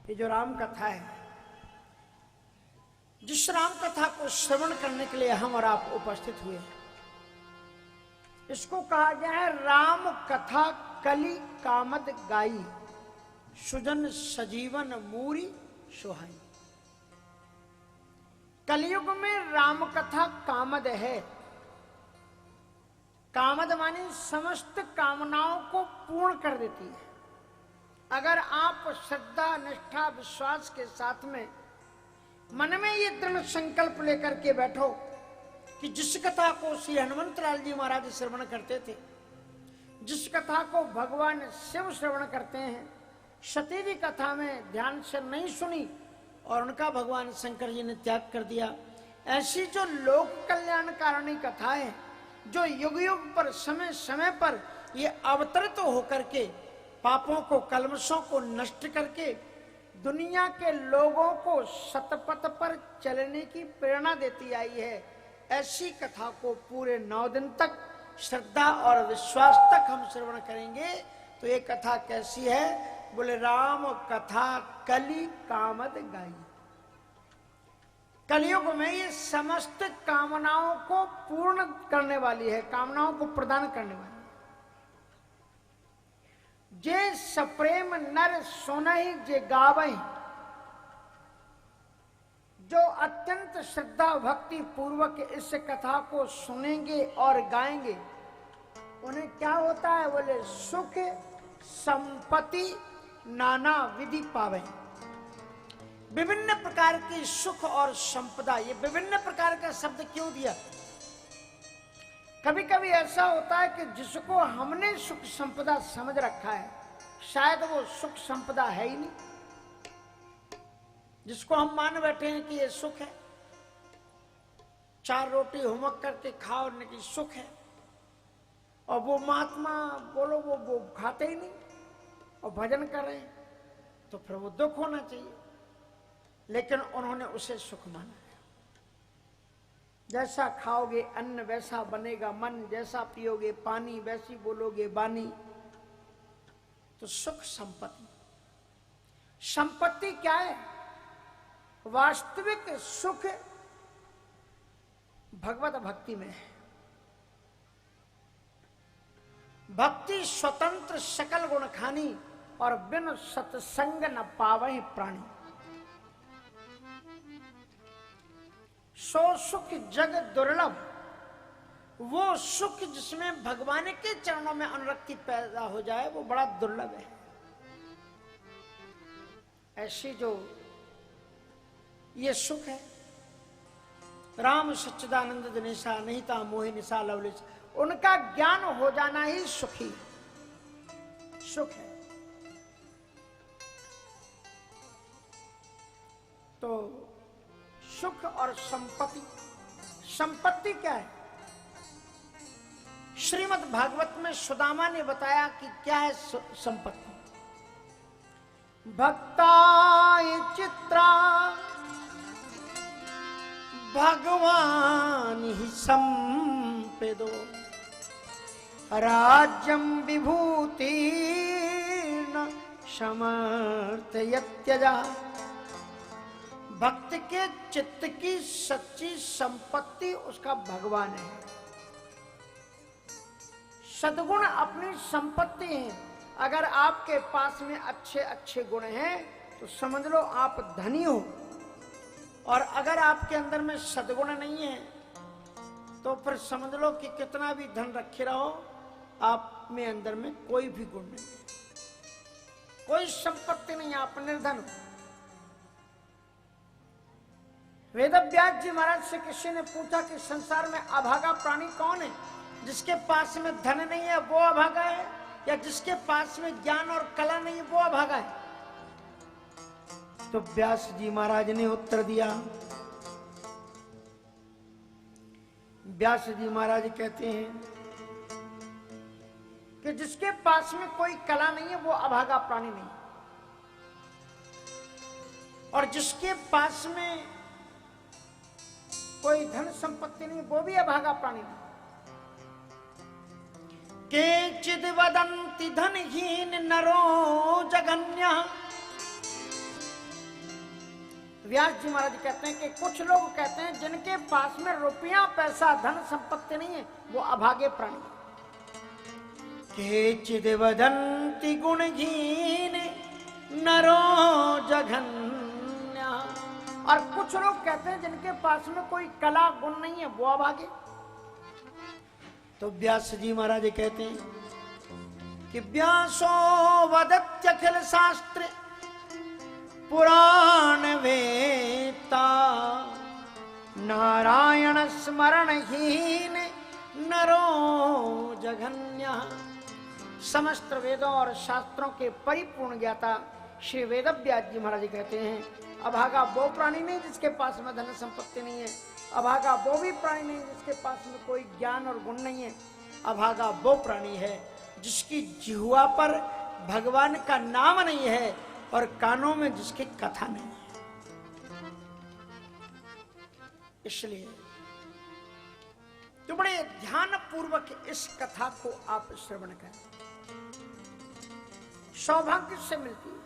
ये जो राम कथा है, जिस राम कथा को श्रवण करने के लिए हम और आप उपस्थित हुए हैं, इसको कहा गया है राम कथा कली कामद गाई, सुजन सजीवन मूरी सुहाई। कलयुग में राम कथा कामद है। कामद मानी समस्त कामनाओं को पूर्ण कर देती है। अगर आप श्रद्धा निष्ठा विश्वास के साथ में मन में ये दृढ़ संकल्प लेकर के बैठो कि जिस कथा को श्री हनुमंत लाल जी महाराज श्रवण करते थे, जिस कथा को भगवान शिव श्रवण करते हैं, सती जी कथा में ध्यान से नहीं सुनी और उनका भगवान शंकर जी ने त्याग कर दिया, ऐसी जो लोक कल्याणकारिणी कथाएं जो युग युग पर समय समय पर ये अवतरित होकर के पापों को कल्मशों को नष्ट करके दुनिया के लोगों को सतपथ पर चलने की प्रेरणा देती आई है, ऐसी कथा को पूरे 9 दिन तक श्रद्धा और विश्वास तक हम श्रवण करेंगे। तो ये कथा कैसी है? बोले राम कथा कली कामद गाई। कलयुग में ये समस्त कामनाओं को पूर्ण करने वाली है, कामनाओं को प्रदान करने वाली है। जे सप्रेम नर सुनहि जे गावहि, जो अत्यंत श्रद्धा भक्ति पूर्वक इस कथा को सुनेंगे और गाएंगे, उन्हें क्या होता है? बोले सुख संपत्ति नाना विधि पावे। विभिन्न प्रकार की सुख और संपदा, ये विभिन्न प्रकार का शब्द क्यों दिया? कभी कभी ऐसा होता है कि जिसको हमने सुख संपदा समझ रखा है, शायद वो सुख संपदा है ही नहीं। जिसको हम मान बैठे हैं कि ये सुख है, 4 रोटी हुमक करके खाओ कि सुख है, और वो महात्मा बोलो वो खाते ही नहीं और भजन कर रहे हैं, तो फिर वो दुख होना चाहिए। लेकिन उन्होंने उसे सुख माना है। जैसा खाओगे अन्न वैसा बनेगा मन, जैसा पियोगे पानी वैसी बोलोगे बानी। तो सुख संपत्ति, संपत्ति क्या है? वास्तविक सुख भगवत भक्ति में है। भक्ति स्वतंत्र सकल गुण खानी, और बिन सत्संग न पावहि प्राणी। सो सुख जग दुर्लभ, वो सुख जिसमें भगवान के चरणों में अनुरक्ति पैदा हो जाए, वो बड़ा दुर्लभ है। ऐसी जो ये सुख है, राम सच्चिदानंद दिनेशा नहीं था मोहि निशा लवलिश, उनका ज्ञान हो जाना ही सुखी सुख है। तो सुख और संपत्ति, संपत्ति क्या है? श्रीमद् भागवत में सुदामा ने बताया कि क्या है संपत्ति। भक्ताय चित्रा भगवान ही संपेदो, राज्यम विभूति न समर्थयत्यजा। भक्त के चित्त की सच्ची संपत्ति उसका भगवान है। सद्गुण अपनी संपत्ति है। अगर आपके पास में अच्छे अच्छे गुण हैं तो समझ लो आप धनी हो, और अगर आपके अंदर में सद्गुण नहीं है तो फिर समझ लो कि कितना भी धन रखे रहो, आप में अंदर में कोई भी गुण नहीं है, कोई संपत्ति नहीं, आप निर्धन हो। वेदव्यास जी महाराज से किसी ने पूछा कि संसार में अभागा प्राणी कौन है? जिसके पास में धन नहीं है वो अभागा है, या जिसके पास में ज्ञान और कला नहीं है वो अभागा है? तो व्यास जी महाराज ने उत्तर दिया। व्यास जी महाराज कहते हैं कि जिसके पास में कोई कला नहीं है वो अभागा प्राणी नहीं, और जिसके पास में कोई धन संपत्ति नहीं वो भी अभागा प्राणी नहीं। केचिद वदन्ति धनहीन नरो जगन्यः व्यास जी महाराज कहते हैं कि कुछ लोग कहते हैं जिनके पास में रुपया पैसा धन संपत्ति नहीं है वो अभागे प्राणी। केचिद वदन्ति गुणहीन नरो जघन्य। और कुछ लोग कहते हैं जिनके पास में कोई कला गुण नहीं है वो अभागे। तो व्यास जी महाराज कहते हैं कि व्यासो वदत्यखिल शास्त्र पुराण वेता नारायण स्मरणहीन नरो जघन्य। समस्त वेदों और शास्त्रों के परिपूर्ण ज्ञाता श्री वेदव्यास जी महाराज कहते हैं अभागा वो प्राणी नहीं जिसके पास में धन संपत्ति नहीं है, अभागा वो भी प्राणी नहीं जिसके पास में कोई ज्ञान और गुण नहीं है, अभागा वो प्राणी है जिसकी जिह्वा पर भगवान का नाम नहीं है और कानों में जिसकी कथा नहीं है। इसलिए तो बड़े ध्यान पूर्वक इस कथा को आप श्रवण करें, सौभाग्य से मिलती है।